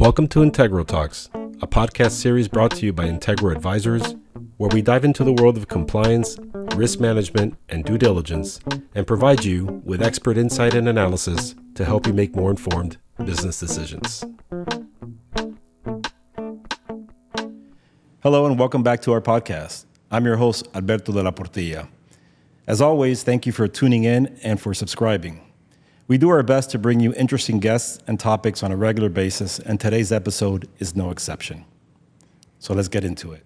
Welcome to Integral Talks, a podcast series brought to you by Integral Advisors, where we dive into the world of compliance, risk management, and due diligence, and provide you with expert insight and analysis to help you make more informed business decisions. Hello, and welcome back to our podcast. I'm your host, Alberto de la Portilla. As always, thank you for tuning in and for subscribing. We do our best to bring you interesting guests and topics on a regular basis, and today's episode is no exception. So let's get into it.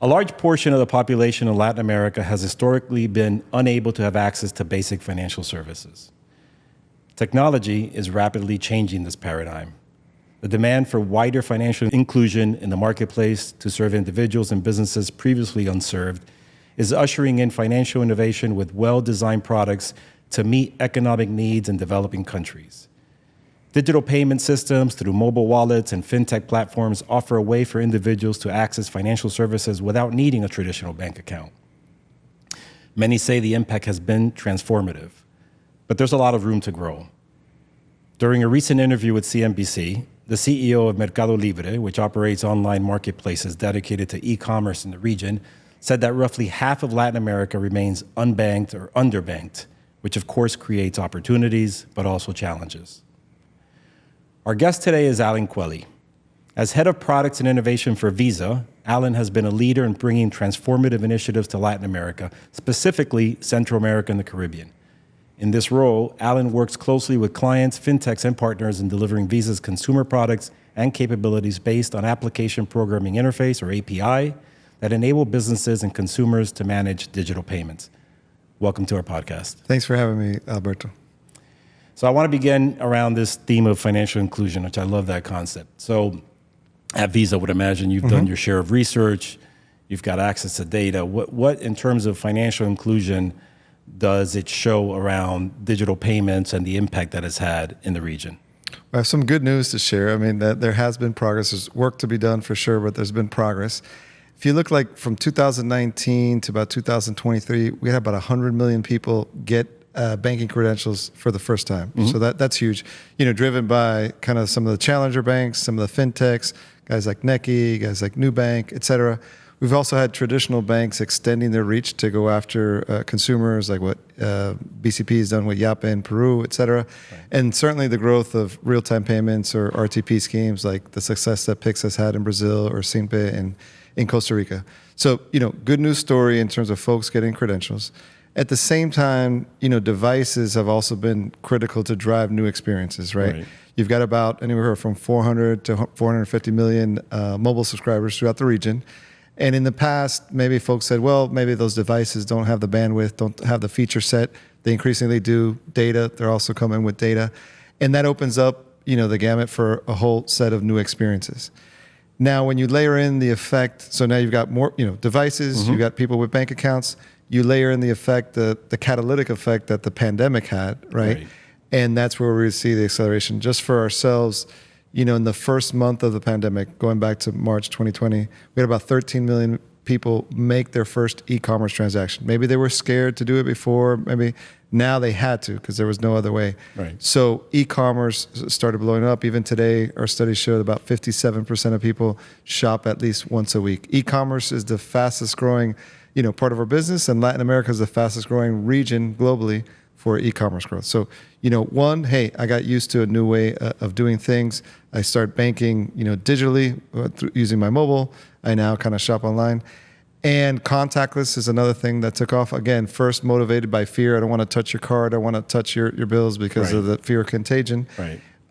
A large portion of the population in Latin America has historically been unable to have access to basic financial services. Technology is rapidly changing this paradigm. The demand for wider financial inclusion in the marketplace to serve individuals and businesses previously unserved is ushering in financial innovation with well-designed products to meet economic needs in developing countries. Digital payment systems through mobile wallets and fintech platforms offer a way for individuals to access financial services without needing a traditional bank account. Many say the impact has been transformative, but there's a lot of room to grow. During a recent interview with CNBC, the CEO of Mercado Libre, which operates online marketplaces dedicated to e-commerce in the region, said that roughly half of Latin America remains unbanked or underbanked, which of course creates opportunities, but also challenges. Our guest today is Alan Cueli. As head of products and innovation for Visa, Alan has been a leader in bringing transformative initiatives to Latin America, specifically Central America and the Caribbean. In this role, Alan works closely with clients, fintechs, and partners in delivering Visa's consumer products and capabilities based on application programming interface, or API, that enable businesses and consumers to manage digital payments. Welcome to our podcast. Thanks for having me, Alberto. So I want to begin around this theme of financial inclusion, which I love that concept. So at Visa, I would imagine you've done your share of research, you've got access to data. What in terms of financial inclusion does it show around digital payments and the impact that it's had in the region? I have some good news to share. I mean, that there has been progress. There's work to be done for sure, but there's been progress. If you look like from 2019 to about 2023, we had about 100 million people get banking credentials for the first time. So that's huge. You know, driven by kind of some of the challenger banks, some of the fintechs, guys like Nequi, guys like Nubank, et cetera. We've also had traditional banks extending their reach to go after consumers, like what BCP has done with Yape in Peru, et cetera. Right. And certainly the growth of real-time payments or RTP schemes, like the success that Pix has had in Brazil or Sinpe in Costa Rica. So, you know, good news story in terms of folks getting credentials. At the same time, you know, devices have also been critical to drive new experiences, right? You've got about anywhere from 400 to 450 million mobile subscribers throughout the region. And in the past, maybe folks said, well, maybe those devices don't have the bandwidth, don't have the feature set. They increasingly do data. They're also coming with data. And that opens up, you know, the gamut for a whole set of new experiences. Now, when you layer in the effect, so now you've got more, you know, devices, you've got people with bank accounts, you layer in the effect, the catalytic effect that the pandemic had, right? And that's where we see the acceleration. Just for ourselves, you know, in the first month of the pandemic, going back to March 2020, we had about 13 million people make their first e-commerce transaction. Maybe they were scared to do it before, maybe now they had to because there was no other way. So e-commerce started blowing up. Even today, our studies showed about 57% of people shop at least once a week. E-commerce is the fastest growing, you know, part of our business, and Latin America is the fastest growing region globally for e-commerce growth. So, you know, one, hey, I got used to a new way of doing things. I start banking, you know, digitally using my mobile. I now kind of shop online. And contactless is another thing that took off. Again, first motivated by fear. I don't want to touch your card. I want to touch your bills because of the fear of contagion.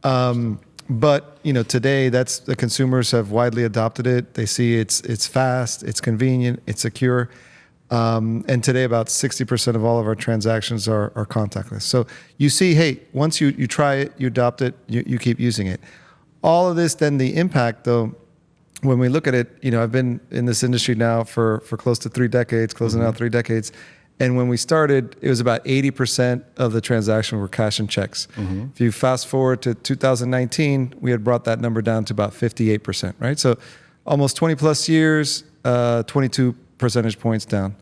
But, you know, today the consumers have widely adopted it. They see it's fast, it's convenient, it's secure. And today about 60% of all of our transactions are contactless. So you see, hey, once you try it, you adopt it, you keep using it. All of this, then the impact though, when we look at it, you know, I've been in this industry now for close to 3 decades, closing out 3 decades. And when we started, it was about 80% of the transaction were cash and checks. If you fast forward to 2019, we had brought that number down to about 58%, right? So almost 20 plus years, 22 percentage points down.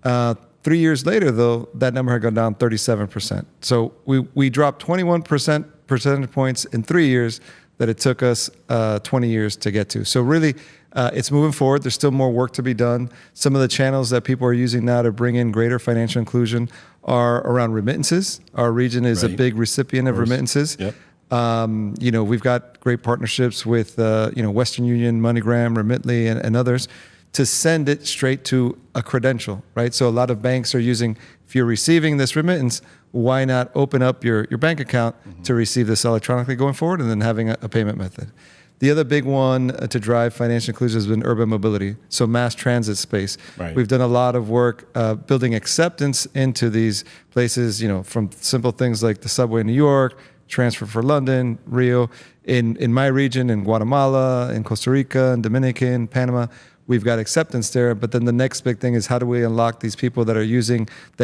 3 years later, though, that number had gone down 37%. So we dropped 21% percentage points in 3 years, that it took us 20 years to get to. So really, it's moving forward. There's still more work to be done. Some of the channels that people are using now to bring in greater financial inclusion are around remittances. Our region is a big recipient of remittances. Yep. We've got great partnerships with Western Union, MoneyGram, Remitly, and others to send it straight to a credential, right? So a lot of banks are using, if you're receiving this remittance, why not open up your bank account to receive this electronically going forward and then having a payment method. The other big one to drive financial inclusion has been urban mobility, so mass transit space. Right. We've done a lot of work building acceptance into these places, from simple things like the subway in New York, transfer for London, Rio. In my region, in Guatemala, in Costa Rica, in Dominican, Panama, we've got acceptance there. But then the next big thing is how do we unlock these people that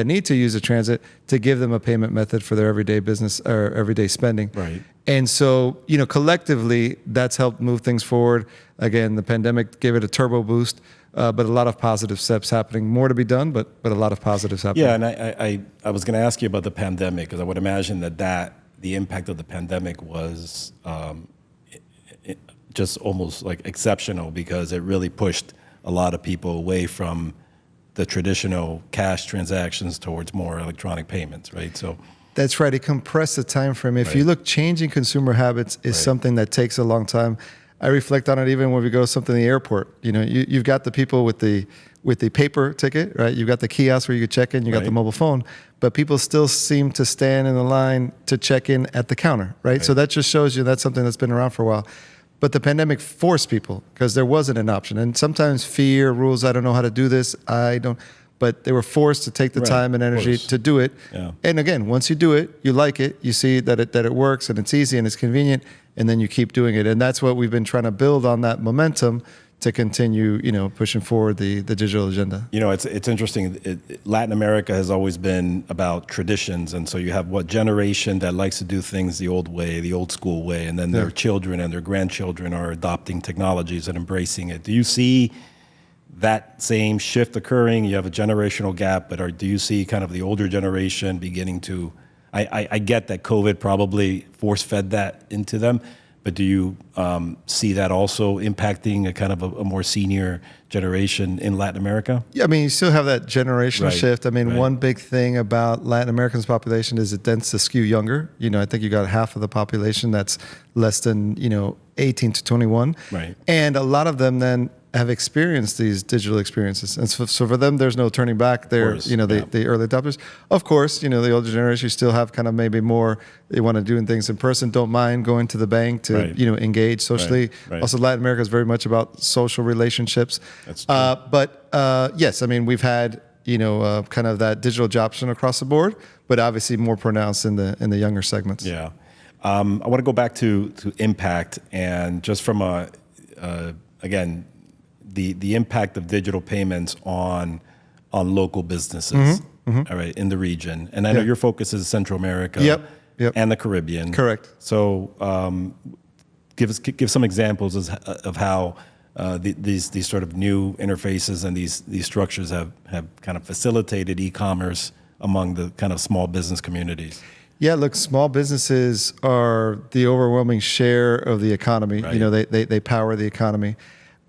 need to use a transit to give them a payment method for their everyday business or everyday spending. Right. And so, collectively, that's helped move things forward. Again, the pandemic gave it a turbo boost, but a lot of positive steps happening. More to be done, but a lot of positives happening. Yeah, and I was going to ask you about the pandemic because I would imagine that the impact of the pandemic was just almost like exceptional because it really pushed a lot of people away from the traditional cash transactions towards more electronic payments, right? So that's right. It compressed the time frame. If you look, changing consumer habits is something that takes a long time. I reflect on it even when we go to something in the airport. You've got the people with the paper ticket, right? You've got the kiosk where you could check in. You got the mobile phone, but people still seem to stand in the line to check in at the counter, right? So that just shows you that's something that's been around for a while. But the pandemic forced people because there wasn't an option. And sometimes fear, rules, I don't know how to do this, but they were forced to take the time and energy to do it. Yeah. And again, once you do it, you like it, you see that it works and it's easy and it's convenient, and then you keep doing it. And that's what we've been trying to build on, that momentum to continue, pushing forward the digital agenda. It's interesting. Latin America has always been about traditions, and so you have what generation that likes to do things the old way, the old school way, and then their children and their grandchildren are adopting technologies and embracing it. Do you see that same shift occurring? You have a generational gap, but do you see kind of the older generation beginning to? I get that COVID probably force-fed that into them. But do you see that also impacting a kind of a more senior generation in Latin America? Yeah, you still have that generational shift. One big thing about Latin Americans' population is it tends to skew younger. I think you got half of the population that's less than 18 to 21. Right. And a lot of them then have experienced these digital experiences. And so for them, there's no turning back. They're, the early adopters. Of course, the older generation still have kind of maybe more, they want to do things in person, don't mind going to the bank to, engage socially. Right. Also, Latin America is very much about social relationships. That's true. But yes, we've had, kind of that digital adoption across the board, but obviously more pronounced in the younger segments. Yeah. I want to go back to impact and just from again, the impact of digital payments on local businesses, all right, in the region. And I know your focus is Central America and the Caribbean. Correct. So give some examples of how these sort of new interfaces and these structures have kind of facilitated e-commerce among the kind of small business communities. Yeah, look, small businesses are the overwhelming share of the economy. Right. They power the economy.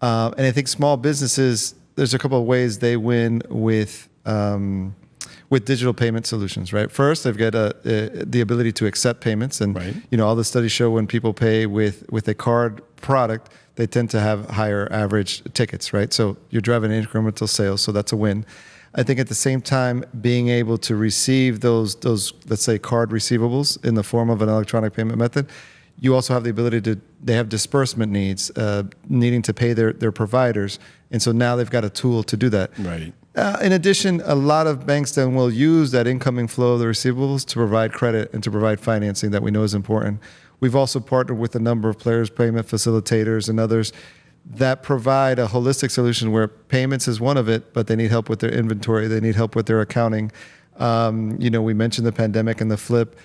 And I think small businesses, there's a couple of ways they win with digital payment solutions, right? First, they've got the ability to accept payments. And, all the studies show when people pay with a card product, they tend to have higher average tickets, right? So you're driving incremental sales, so that's a win. I think at the same time, being able to receive those let's say, card receivables in the form of an electronic payment method, you also have the ability they have disbursement needs, needing to pay their providers. And so now they've got a tool to do that. Right. In addition, a lot of banks then will use that incoming flow of the receivables to provide credit and to provide financing that we know is important. We've also partnered with a number of players, payment facilitators and others, that provide a holistic solution where payments is one of it, but they need help with their inventory, they need help with their accounting. We mentioned the pandemic and the flip.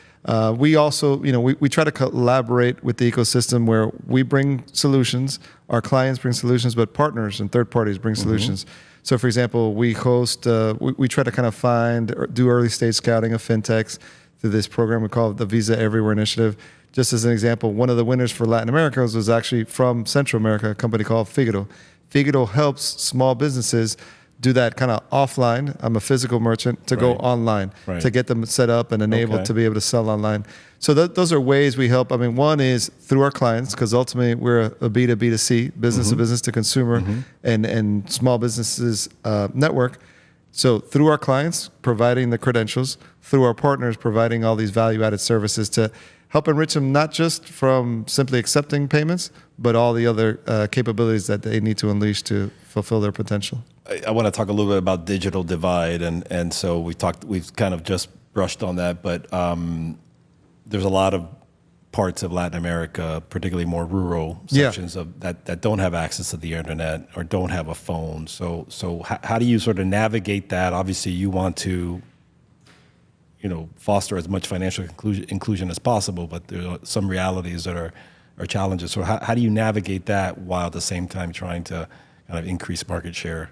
We also, we try to collaborate with the ecosystem where we bring solutions, our clients bring solutions, but partners and third parties bring solutions. So for example, we host, we try to kind of find or do early stage scouting of fintechs through this program we call the Visa Everywhere Initiative. Just as an example, one of the winners for Latin America was actually from Central America, a company called Figaro. Figaro helps small businesses do that kind of offline. I'm a physical merchant to go online, to get them set up and enabled to be able to sell online. So those are ways we help. I mean, one is through our clients, because ultimately we're a B2B2C, business to business to consumer, and small businesses network. So through our clients, providing the credentials, through our partners, providing all these value-added services to help enrich them, not just from simply accepting payments, but all the other capabilities that they need to unleash to fulfill their potential. I want to talk a little bit about digital divide, and so we've kind of just brushed on that, but there's a lot of parts of Latin America, particularly more rural sections of that don't have access to the internet or don't have a phone. So how do you sort of navigate that? Obviously, you want to, foster as much financial inclusion as possible, but there are some realities that are challenges. So how do you navigate that while at the same time trying to kind of increase market share?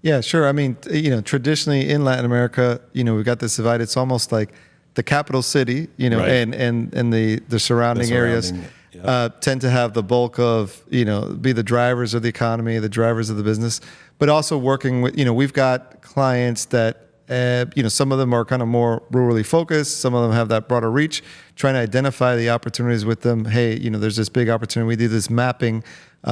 Yeah, sure. I mean, traditionally in Latin America, we've got this divide. It's almost like the capital city, and the surrounding areas tend to have the bulk of, be the drivers of the economy, the drivers of the business, but also working with, we've got clients that, some of them are kind of more rurally focused. Some of them have that broader reach, trying to identify the opportunities with them. Hey, there's this big opportunity. We do this mapping,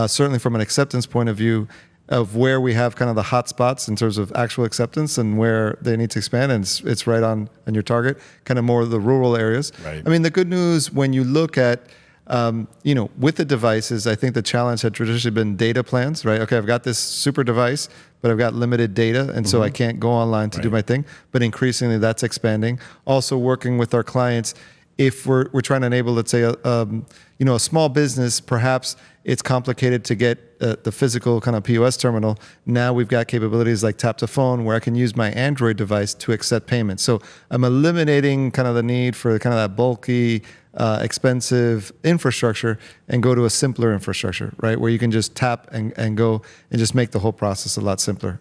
certainly from an acceptance point of view, of where we have kind of the hot spots in terms of actual acceptance and where they need to expand. And it's right on your target, kind of more of the rural areas. Right. I mean, the good news when you look at, with the devices, I think the challenge had traditionally been data plans, right? Okay, I've got this super device, but I've got limited data, and so I can't go online to do my thing. But increasingly, that's expanding. Also working with our clients, if we're trying to enable, let's say, a small business, perhaps it's complicated to get the physical kind of POS terminal. Now we've got capabilities like tap to phone, where I can use my Android device to accept payments. So I'm eliminating kind of the need for kind of that bulky, expensive infrastructure and go to a simpler infrastructure, right? Where you can just tap and go and just make the whole process a lot simpler.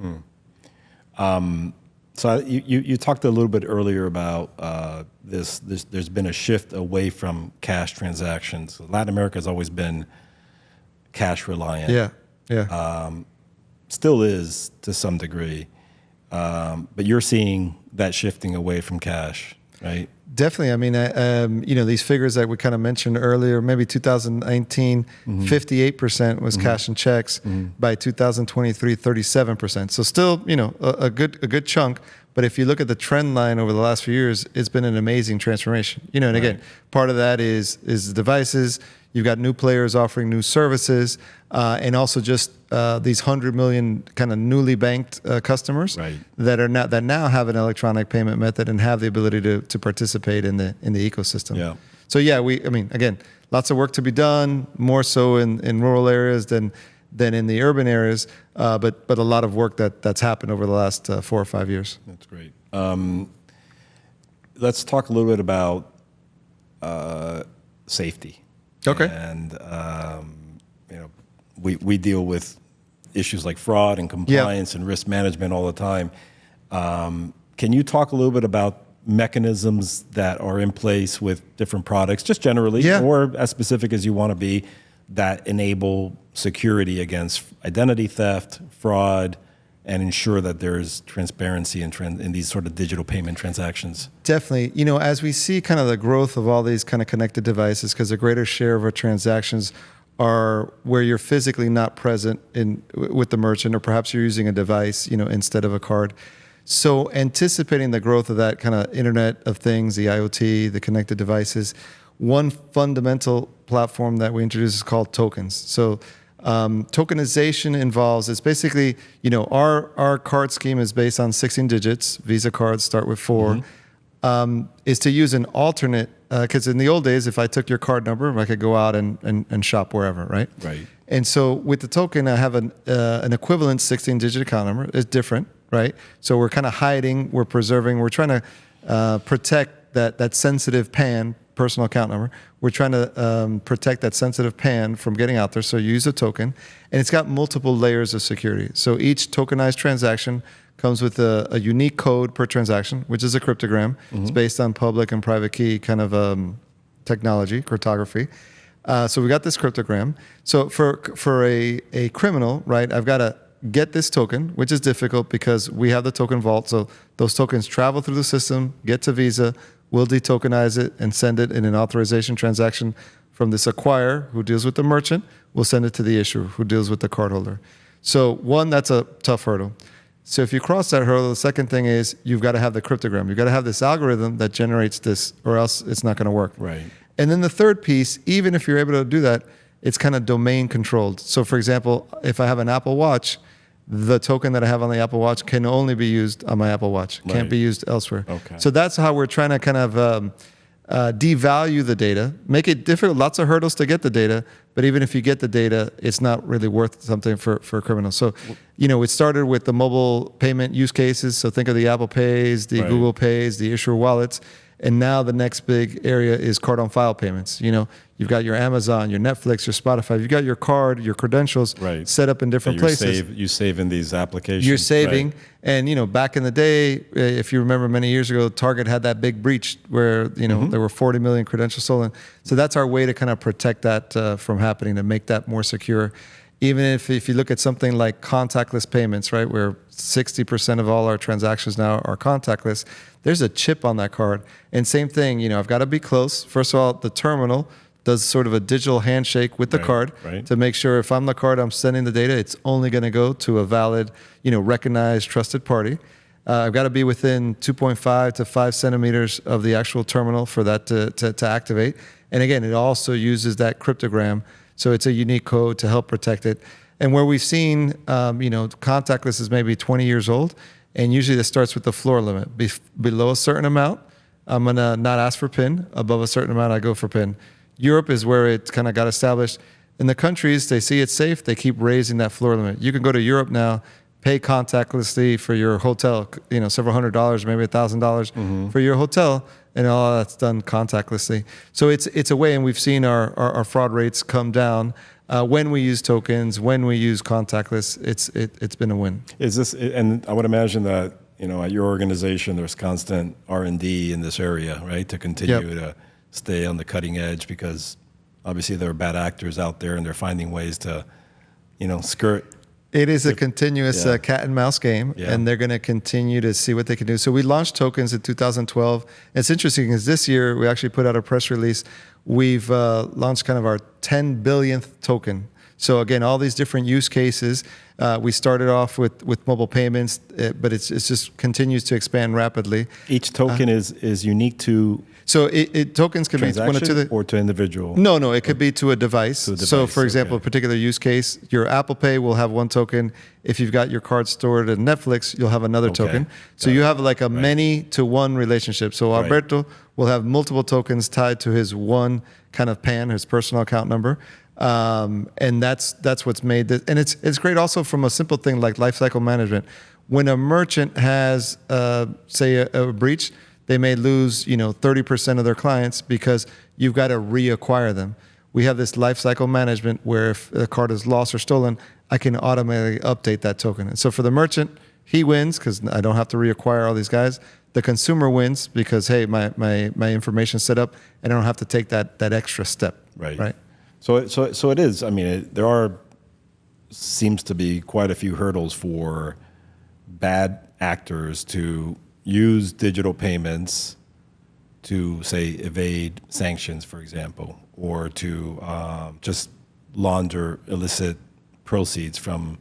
So you talked a little bit earlier about there's been a shift away from cash transactions. Latin America has always been cash reliant. Yeah. Still is to some degree. But you're seeing that shifting away from cash, right? Definitely. I mean, these figures that we kind of mentioned earlier, maybe 2019, 58% was cash and checks. By 2023, 37%. So still, a good chunk. But if you look at the trend line over the last few years, it's been an amazing transformation. And again, part of that is the devices. You've got new players offering new services, and also just these 100 million kind of newly banked customers that now have an electronic payment method and have the ability to participate in the ecosystem. Yeah. So again, lots of work to be done, more so in rural areas than in the urban areas, but a lot of work that's happened over the last 4 or 5 years. That's great. Let's talk a little bit about safety. Okay. And we deal with issues like fraud and compliance and risk management all the time. Can you talk a little bit about mechanisms that are in place with different products, just generally, or as specific as you want to be, that enable security against identity theft, fraud, and ensure that there's transparency in these sort of digital payment transactions? Definitely. As we see kind of the growth of all these kind of connected devices, because a greater share of our transactions are where you're physically not present with the merchant, or perhaps you're using a device, instead of a card. So anticipating the growth of that kind of Internet of Things, the IoT, the connected devices, one fundamental platform that we introduced is called tokens. So tokenization involves, it's basically, our card scheme is based on 16 digits. Visa cards start with 4. Is to use an alternate, because in the old days, if I took your card number, I could go out and shop wherever, right? Right. And so with the token, I have an equivalent 16-digit account number. It's different, right? So we're kind of hiding, we're preserving, we're trying to protect that sensitive PAN personal account number. We're trying to protect that sensitive PAN from getting out there. So you use a token, and it's got multiple layers of security. So each tokenized transaction comes with a unique code per transaction, which is a cryptogram. It's based on public and private key kind of technology, cryptography. So we got this cryptogram. So for a criminal, right, I've got to get this token, which is difficult because we have the token vault. So those tokens travel through the system, get to Visa, we'll detokenize it and send it in an authorization transaction from this acquirer who deals with the merchant. We'll send it to the issuer who deals with the cardholder. So one, that's a tough hurdle. So if you cross that hurdle, the second thing is you've got to have the cryptogram. You've got to have this algorithm that generates this, or else it's not going to work. Right. And then the third piece, even if you're able to do that, it's kind of domain controlled. So for example, if I have an Apple Watch, the token that I have on the Apple Watch can only be used on my Apple Watch. Can't be used elsewhere. Okay. So that's how we're trying to kind of devalue the data, make it difficult, lots of hurdles to get the data, but even if you get the data, it's not really worth something for criminals. So, it started with the mobile payment use cases. So think of the Apple Pays, the Google Pays, the issuer wallets. And now the next big area is card on file payments. You've got your Amazon, your Netflix, your Spotify. You've got your card, your credentials set up in different places. You save in these applications. You're saving. Right. And, back in the day, if you remember many years ago, Target had that big breach where, there were 40 million credentials stolen. So that's our way to kind of protect that from happening, to make that more secure. Even if you look at something like contactless payments, right, where 60% of all our transactions now are contactless, there's a chip on that card. And same thing, I've got to be close. First of all, the terminal does sort of a digital handshake with the card to make sure if I'm the card, I'm sending the data, it's only going to go to a valid, recognized, trusted party. I've got to be within 2.5 to 5 centimeters of the actual terminal for that to activate. And again, it also uses that cryptogram. So it's a unique code to help protect it. And where we've seen, contactless is maybe 20 years old. And usually this starts with the floor limit. Below a certain amount, I'm going to not ask for PIN. Above a certain amount, I go for PIN. Europe is where it kind of got established. In the countries, they see it's safe. They keep raising that floor limit. You can go to Europe now, pay contactlessly for your hotel, several $100, maybe $1,000 for your hotel, and all that's done contactlessly. So it's a way, and we've seen our fraud rates come down when we use tokens, when we use contactless. It's been a win. Is this? And I would imagine that at your organization, there's constant R&D in this area, right, to continue to stay on the cutting edge, because obviously there are bad actors out there and they're finding ways to, skirt. It is a continuous cat and mouse game, and they're going to continue to see what they can do. So we launched tokens in 2012. It's interesting because this year we actually put out a press release. We've launched kind of our 10 billionth token. So again, all these different use cases. We started off with mobile payments, but it's just continues to expand rapidly. Each token is unique to. So tokens can be one or to individual. No, it could be to a device. So for example, a particular use case, your Apple Pay will have one token. If you've got your card stored at Netflix, you'll have another token. So you have like a many to one relationship. So Alberto will have multiple tokens tied to his one kind of PAN, his personal account number. And that's what's made this. And it's great also from a simple thing like lifecycle management. When a merchant has, say, a breach, they may lose, 30% of their clients because you've got to reacquire them. We have this lifecycle management where if a card is lost or stolen, I can automatically update that token. And so for the merchant, he wins because I don't have to reacquire all these guys. The consumer wins because, hey, my information's set up and I don't have to take that extra step. Right. So it is. I mean, seems to be quite a few hurdles for bad actors to use digital payments to, say, evade sanctions, for example, or to just launder illicit proceeds from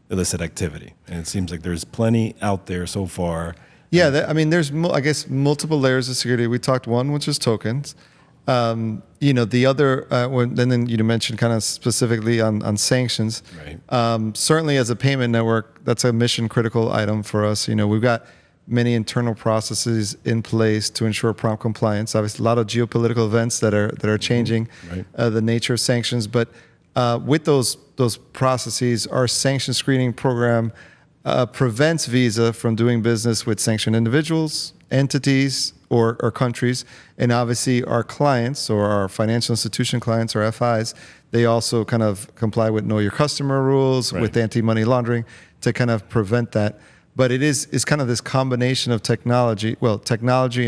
illicit activity. And it seems like there's plenty out there so far. Yeah, there's, I guess, multiple layers of security. We talked one, which is tokens. The other, then you mentioned kind of specifically on sanctions. Right. Certainly as a payment network, that's a mission critical item for us. We've got many internal processes in place to ensure prompt compliance. Obviously, a lot of geopolitical events that are changing the nature of sanctions. But with those processes, our sanction screening program prevents Visa from doing business with sanctioned individuals, entities, or countries. And obviously our clients or our financial institution clients or FIs, they also kind of comply with know your customer rules, with anti-money laundering to kind of prevent that. But it's kind of this combination of technology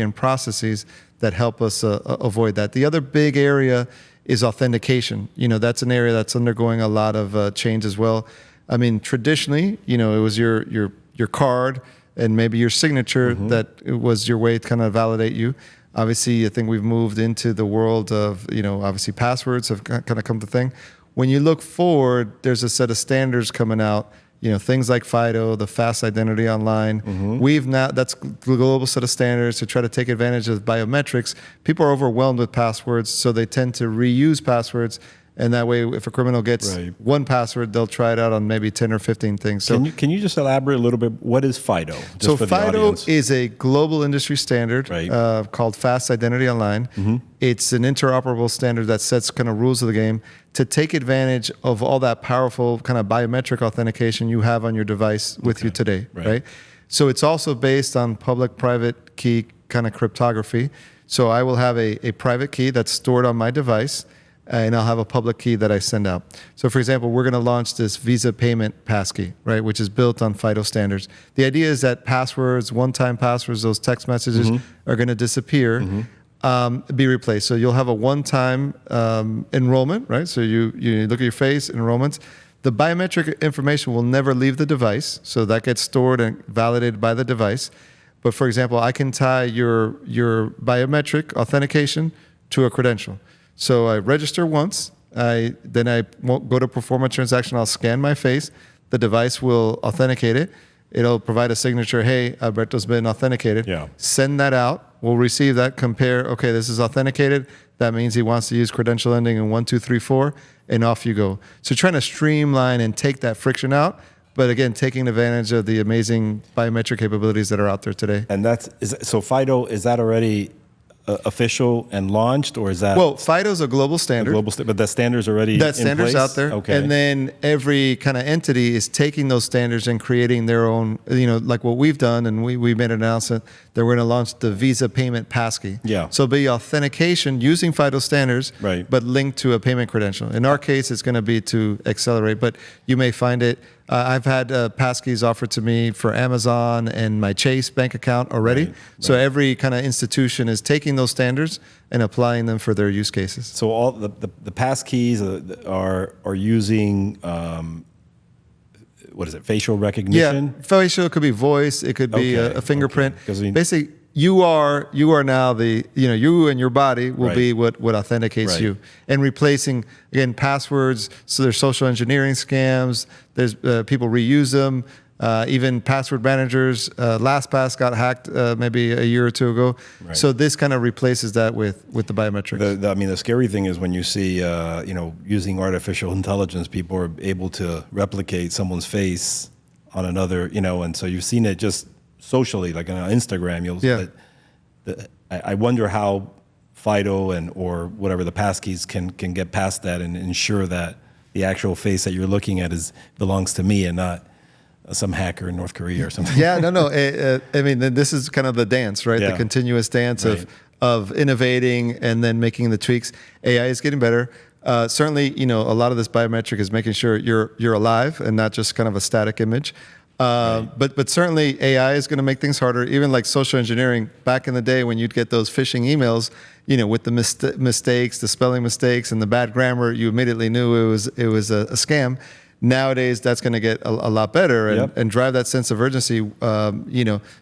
and processes that help us avoid that. The other big area is authentication. That's an area that's undergoing a lot of change as well. I mean, traditionally, it was your card and maybe your signature that it was your way to kind of validate you. Obviously, I think we've moved into the world of, obviously passwords have kind of come to thing. When you look forward, there's a set of standards coming out, things like FIDO, the fast identity online. That's the global set of standards to try to take advantage of biometrics. People are overwhelmed with passwords, so they tend to reuse passwords. And that way, if a criminal gets one password, they'll try it out on maybe 10 or 15 things. So can you just elaborate a little bit? What is FIDO? So FIDO is a global industry standard called Fast Identity Online. It's an interoperable standard that sets kind of rules of the game to take advantage of all that powerful kind of biometric authentication you have on your device with you today, right? So it's also based on public-private key kind of cryptography. So I will have a private key that's stored on my device, and I'll have a public key that I send out. So for example, we're going to launch this Visa payment passkey, right, which is built on FIDO standards. The idea is that passwords, one-time passwords, those text messages are going to disappear, be replaced. So you'll have a one-time enrollment, right? So you look at your face, enrollments. The biometric information will never leave the device, so that gets stored and validated by the device. But for example, I can tie your biometric authentication to a credential. So I register once, then I won't go to perform a transaction, I'll scan my face, the device will authenticate it, it'll provide a signature, hey, Alberto's been authenticated, send that out, we'll receive that, compare, okay, this is authenticated, that means he wants to use credential ending in 1234, and off you go. So trying to streamline and take that friction out, but again, taking advantage of the amazing biometric capabilities that are out there today. And so FIDO, is that already official and launched, or is that? Well, FIDO is a global standard. But the standard's already in place? That standard's out there. Okay. And then every kind of entity is taking those standards and creating their own, like what we've done, and we made an announcement that we're going to launch the Visa payment passkey. Yeah. So it'll be authentication using FIDO standards, but linked to a payment credential. In our case, it's going to be to accelerate, but you may find it. I've had passkeys offered to me for Amazon and my Chase bank account already. So every kind of institution is taking those standards and applying them for their use cases. So all the passkeys are using what is it? Facial recognition. Yeah, facial. It could be voice. It could be a fingerprint. Basically, you are now you and your body will be what authenticates you, and replacing again passwords. So there's social engineering scams. There's people reuse them. Even password managers. LastPass got hacked maybe a year or two ago. So this kind of replaces that with the biometrics. The scary thing is when you see using artificial intelligence, people are able to replicate someone's face on another. And so you've seen it just socially, like on Instagram, I wonder how FIDO or whatever the passkeys can get past that and ensure that the actual face that you're looking at belongs to me and not some hacker in North Korea or something. This is kind of the dance, right? The continuous dance of innovating and then making the tweaks. AI is getting better. Certainly, a lot of this biometric is making sure you're alive and not just kind of a static image. But certainly AI is going to make things harder. Even like social engineering, back in the day when you'd get those phishing emails, with the mistakes, the spelling mistakes, and the bad grammar, you immediately knew it was a scam. Nowadays, that's going to get a lot better and drive that sense of urgency.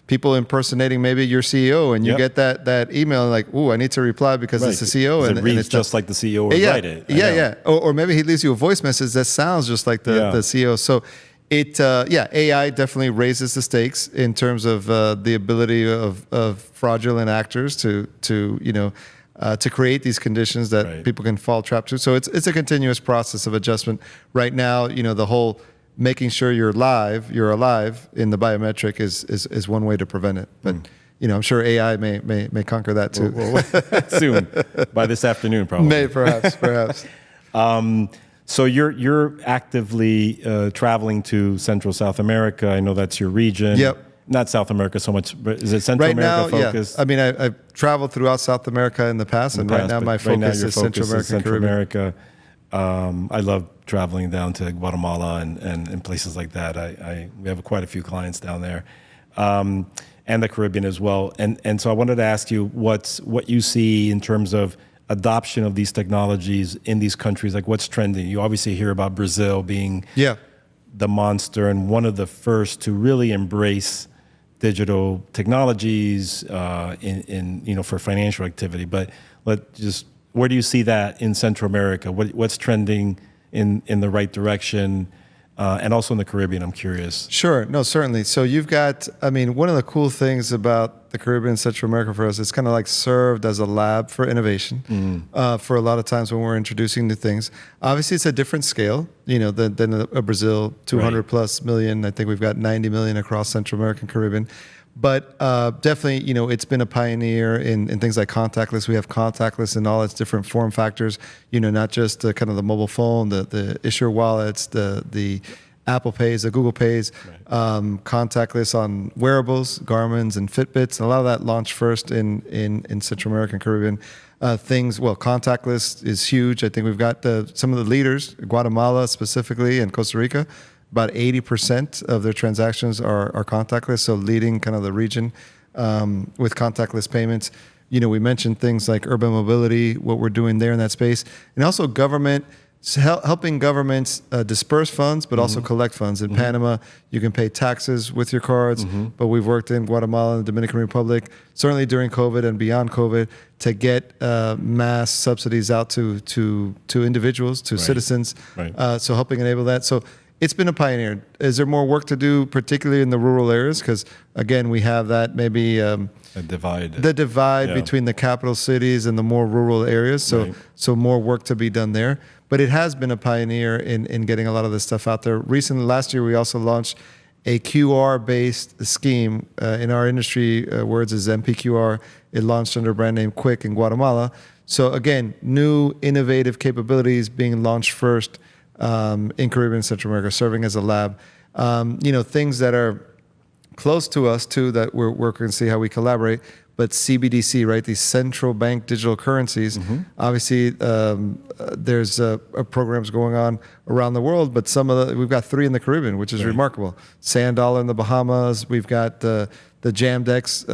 People impersonating maybe your CEO, and you get that email like, "Ooh, I need to reply because it's the CEO," and it reads just like the CEO would write it. Or maybe he leaves you a voice message that sounds just like the CEO. So. AI definitely raises the stakes in terms of the ability of fraudulent actors to create these conditions that people can fall trap to. So it's a continuous process of adjustment. Right now, the whole making sure you're alive in the biometric is one way to prevent it. But I'm sure AI may conquer that too. Soon, by this afternoon, probably. May perhaps. So you're actively traveling to Central South America. I know that's your region. Yep. not South America so much, but is it Central Right now, America focused? yeah. I mean, I've traveled throughout South America in the past, and right now my focus is Central America, Central Caribbean. America. I love traveling down to Guatemala and places like that. We have quite a few clients down there, and the Caribbean as well. And so I wanted to ask you what you see in terms of adoption of these technologies in these countries. Like, what's trending? You obviously hear about Brazil being the monster and one of the first to really embrace digital technologies in for financial activity. But where do you see that in Central America? What's trending in the right direction? And also in the Caribbean, I'm curious. Sure, no, certainly. So you've got, I mean, one of the cool things about the Caribbean and Central America for us, it's kind of like served as a lab for innovation for a lot of times when we're introducing new things. Obviously, it's a different scale, than a Brazil, 200 plus million. I think we've got 90 million across Central America and Caribbean. But definitely, it's been a pioneer in things like contactless. We have contactless in all its different form factors, not just kind of the mobile phone, the issuer wallets, the Apple Pays, the Google Pays, contactless on wearables, Garmin's and Fitbits. And a lot of that launched first in Central America and Caribbean. Contactless is huge. I think we've got some of the leaders, Guatemala specifically and Costa Rica. About 80% of their transactions are contactless, so leading kind of the region with contactless payments. We mentioned things like urban mobility, what we're doing there in that space, and also government, helping governments disperse funds, but also collect funds. In Panama, you can pay taxes with your cards, but we've worked in Guatemala and the Dominican Republic, certainly during COVID and beyond COVID, to get mass subsidies out to individuals, to citizens, so helping enable that. So it's been a pioneer. Is there more work to do, particularly in the rural areas? Because again, we have that maybe the divide between the capital cities and the more rural areas. So more work to be done there. But it has been a pioneer in getting a lot of this stuff out there. Recently, last year, we also launched a QR-based scheme. In our industry, words is MPQR. It launched under brand name Quick in Guatemala. So again, new innovative capabilities being launched first in Caribbean and Central America, serving as a lab. Things that are close to us too, that we're working to see how we collaborate. But CBDC, right? These central bank digital currencies. Obviously, there's programs going on around the world, but we've got 3 in the Caribbean, which is remarkable. Sand Dollar in the Bahamas. We've got the Jamdex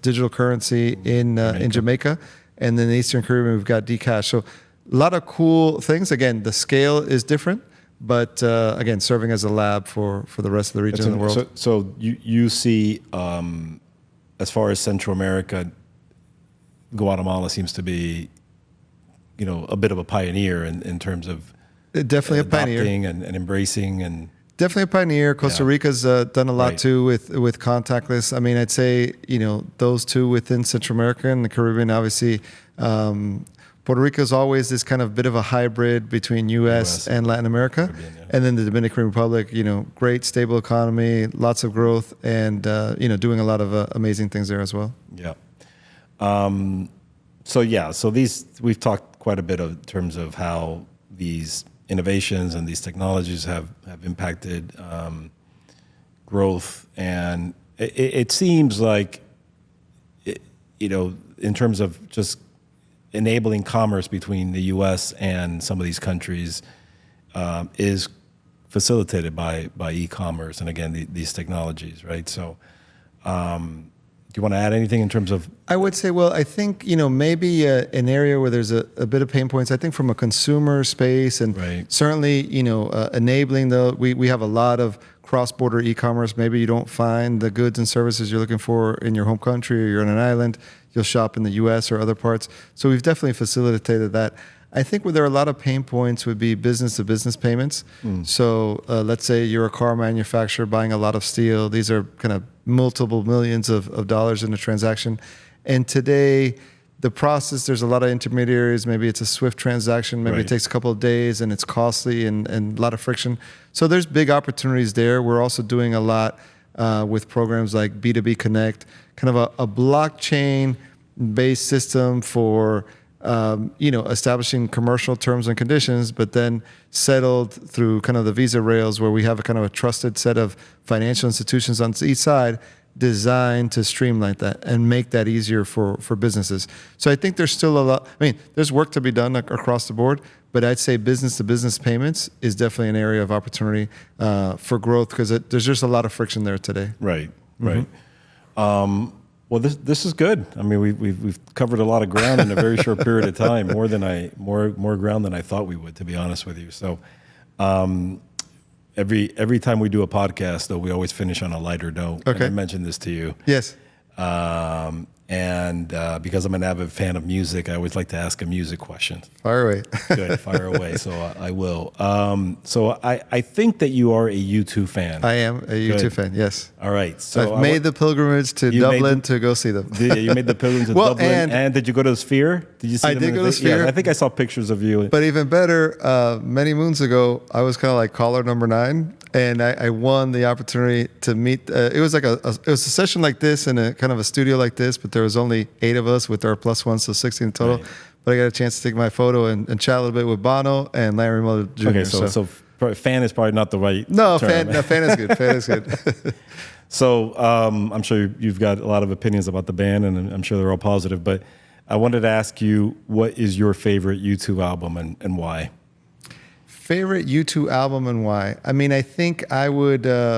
digital currency in Jamaica, and then in the Eastern Caribbean we've got Dcash. So a lot of cool things. Again, the scale is different, but again, serving as a lab for the rest of the region and the world. So you see, as far as Central America, Guatemala seems to be, a bit of a pioneer in terms of definitely a pioneer and embracing and. Definitely a pioneer. Costa Rica's done a lot too with contactless. I mean, I'd say those two within Central America and the Caribbean, obviously. Puerto Rico is always this kind of bit of a hybrid between U.S. and Latin America. Caribbean, and then the Dominican Republic, great stable economy, lots of growth, and doing a lot of amazing things there as well. Yeah. So these, we've talked quite a bit in terms of how these innovations and these technologies have impacted growth, and it seems like in terms of just enabling commerce between the U.S. and some of these countries is facilitated by e-commerce and again these technologies, right? So, do you want to add anything in terms of? I would say, well, I think maybe an area where there's a bit of pain points. I think from a consumer space and certainly enabling we have a lot of cross-border e-commerce. Maybe you don't find the goods and services you're looking for in your home country, or you're on an island. You'll shop in the U.S. or other parts. So we've definitely facilitated that. I think where there are a lot of pain points would be business-to-business payments. So let's say you're a car manufacturer buying a lot of steel. These are kind of multiple millions of dollars in a transaction. And today, the process, there's a lot of intermediaries. Maybe it's a swift transaction. Maybe it takes a couple of days and it's costly and a lot of friction. So there's big opportunities there. We're also doing a lot with programs like B2B Connect, kind of a blockchain-based system for establishing commercial terms and conditions, but then settled through kind of the Visa rails where we have a kind of a trusted set of financial institutions on each side designed to streamline that and make that easier for businesses. So I think there's still a lot, there's work to be done across the board, but I'd say business to business payments is definitely an area of opportunity for growth because there's just a lot of friction there today. Right. Well, this is good. I mean, we've covered a lot of ground in a very short period of time, more ground than I thought we would, to be honest with you. So, every time we do a podcast, though, we always finish on a lighter note. Okay. And I mentioned this to you. Yes. And because I'm an avid fan of music, I always like to ask a music question. Fire away. Good, fire away. So I will. So I think that you are a U2 fan. I am a U2 fan, yes. All right. So I've made the pilgrimage to Dublin to go see them. You made the pilgrimage to Dublin. And did you go to the Sphere? Did you see them? I did go to the Sphere. Yeah, I think I saw pictures of you. But even better, many moons ago, I was kind of like caller number 9. And I won the opportunity to meet. It was like it was a session like this in a kind of a studio like this, but there was only 8 of us with our +1, so 16 in total. Right. But I got a chance to take my photo and chat a little bit with Bono and Larry Mullen Jr. Okay, so fan is probably not the right term. Fan is good. Fan is good. So I'm sure you've got a lot of opinions about the band, and I'm sure they're all positive. But I wanted to ask you, what is your favorite U2 album and why? Favorite U2 album and why? I mean, I think I would say,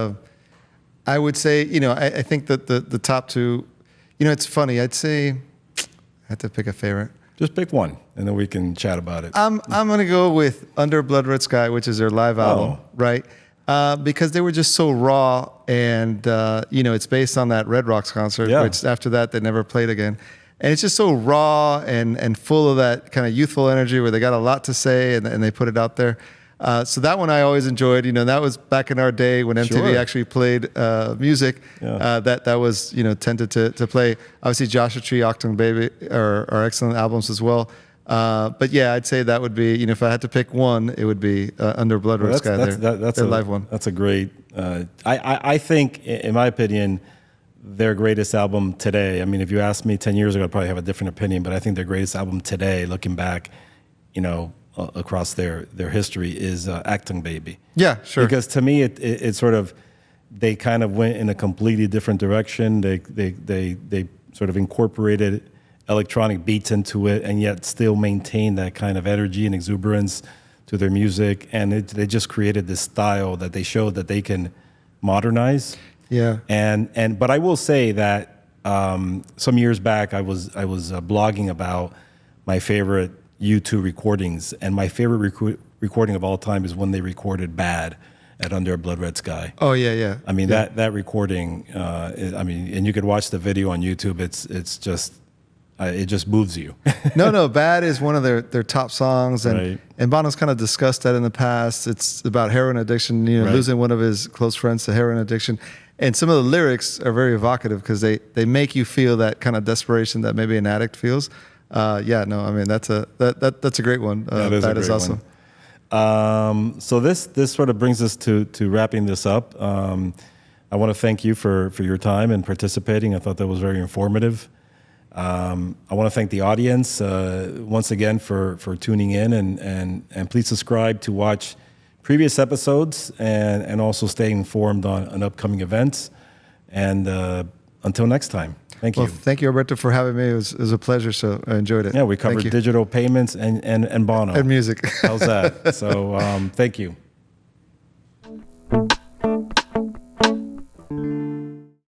I think that the top 2, it's funny. I'd say I have to pick a favorite. Just pick one, and then we can chat about it. I'm gonna go with Under Blood Red Sky, which is their live album, right? Because they were just so raw, and it's based on that Red Rocks concert, which after that they never played again. And it's just so raw and full of that kind of youthful energy where they got a lot to say and they put it out there. So that one I always enjoyed. That was back in our day when MTV actually played music. Yeah. That was tended to play. Obviously, Joshua Tree, Octung Baby are excellent albums as well. But yeah, I'd say that would be if I had to pick one, it would be Under Blood Red Sky. That's their live one. That's a great. I think, in my opinion, their greatest album today. I mean, if you asked me 10 years ago, I'd probably have a different opinion. But I think their greatest album today, looking back, across their history, is Acting Baby. Yeah, sure. Because to me, it sort of, they kind of went in a completely different direction. They sort of incorporated electronic beats into it, and yet still maintained that kind of energy and exuberance to their music. And they just created this style that they showed that they can modernize. Yeah. But I will say that some years back I was blogging about my favorite U2 recordings, and my favorite recording of all time is when they recorded Bad at Under Blood Red Sky. Oh yeah. I mean that recording. And you could watch the video on YouTube. It's just it just moves you. No, Bad is one of their top songs, and right. And Bono's kind of discussed that in the past. It's about heroin addiction, losing one of his close friends to heroin addiction. And some of the lyrics are very evocative because they make you feel that kind of desperation that maybe an addict feels. That's a great one. That is awesome. So this sort of brings us to wrapping this up. I want to thank you for your time and participating. I thought that was very informative. I want to thank the audience once again for tuning in, and please subscribe to watch previous episodes and also stay informed on upcoming events. And until next time, thank you. Well, thank you, Alberto, for having me. It was a pleasure, so I enjoyed it. Yeah, we covered digital payments and Bono. And music. How's that? So thank you.